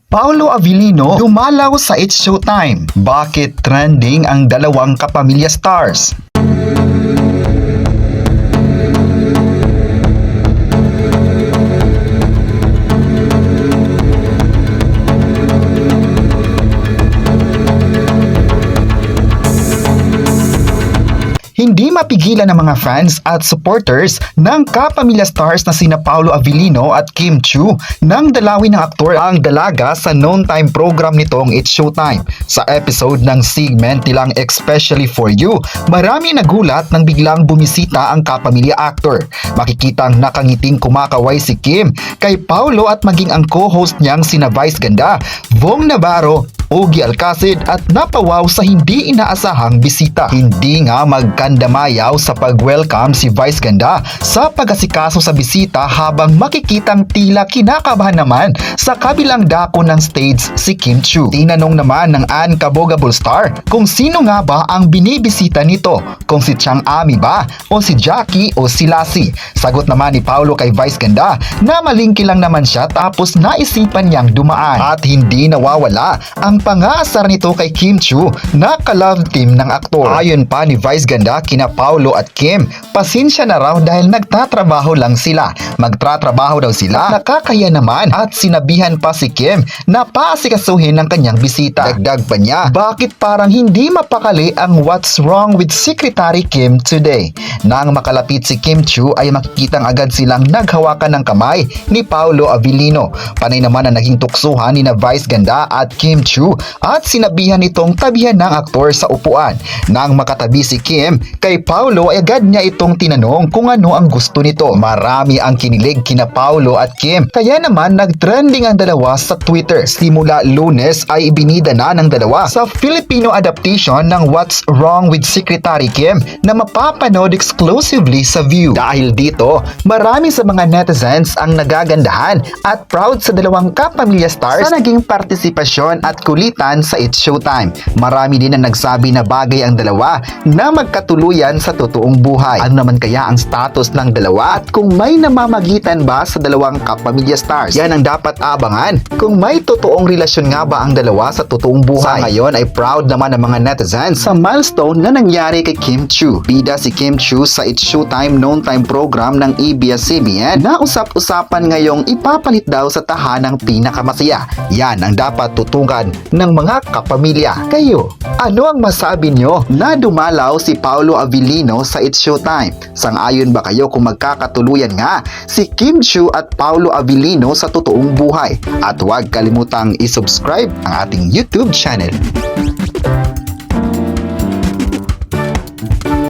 Paolo Avellino dumalaw sa It's Showtime. Bakit trending ang dalawang kapamilya stars? Hindi mapigilan ng mga fans at supporters ng kapamilya stars na sina Paolo Avellino at Kim Chiu nang dalawin ng aktor ang dalaga sa noon time program nitong It's Showtime. Sa episode ng segment nilang Especially For You, marami nagulat nang biglang bumisita ang kapamilya actor. Makikitang nakangiting kumakaway si Kim kay Paolo at maging ang co-host niyang sina Vice Ganda, Vong Navarro, Ogie Alcacid at napawaw sa hindi inaasahang bisita. Hindi nga magkandamayaw sa pag-welcome si Vice Ganda sa pag-asikaso sa bisita habang makikitang tila kinakabahan naman sa kabilang dako ng stage si Kim Chiu. Tinanong naman ng Unkabogable Star kung sino nga ba ang binibisita nito, kung si Chang Ami ba o si Jackie o si Lassie. Sagot naman ni Paolo kay Vice Ganda na malingki lang naman siya tapos naisipan niyang dumaan at hindi nawawala ang pang-aasar nito kay Kim Chiu na ka-love team ng aktor. Ayon pa ni Vice Ganda kina Paolo at Kim, pasensya na raw dahil nagtatrabaho lang sila. Magtratrabaho daw sila, nakakaya naman at sinabihan pa si Kim na paasikasuhin ng kanyang bisita. Dagdag pa niya, bakit parang hindi mapakali ang What's Wrong with Secretary Kim today? Nang makalapit si Kim Chiu ay makikitang agad silang naghawakan ng kamay ni Paolo Avellino. Panay naman ang naging tuksuhan ni na Vice Ganda at Kim Chiu at sinabihan itong tabihan ng aktor sa upuan. Nang makatabi si Kim kay Paolo ay agad niya itong tinanong kung ano ang gusto nito. Marami ang kinilig kina Paolo at Kim, kaya naman nagtrending ang dalawa sa Twitter. Simula Lunes ay ibinida na ng dalawa sa Filipino adaptation ng What's Wrong with Secretary Kim na mapapanood exclusively sa View. Dahil dito, marami sa mga netizens ang nagagandahan at proud sa dalawang kapamilya stars sa naging partisipasyon at kulitan sa It's Showtime. Marami din ang nagsabi na bagay ang dalawa na magkatuluyan sa totoong buhay. Ano naman kaya ang status ng dalawa at kung may namamagitan ba sa dalawang kapamilya stars? Yan ang dapat abangan kung may totoong relasyon nga ba ang dalawa sa totoong buhay. Sa ngayon ay proud naman ang mga netizens sa milestone na nangyari kay Kim Chiu. Bida si Kim Chiu sa It's Showtime noon time program ng ABS-CBN na usap-usapan ngayong ipapalit daw sa tahanang pinakamasaya. Yan ang dapat tutukan ng mga kapamilya. Kayo, ano ang masabi nyo na dumalaw si Paolo Avellino sa It's Showtime? Sang-ayon ba kayo kung magkakatuluyan nga si Kim Chiu at Paolo Avellino sa totoong buhay? At huwag kalimutang isubscribe ang ating YouTube channel.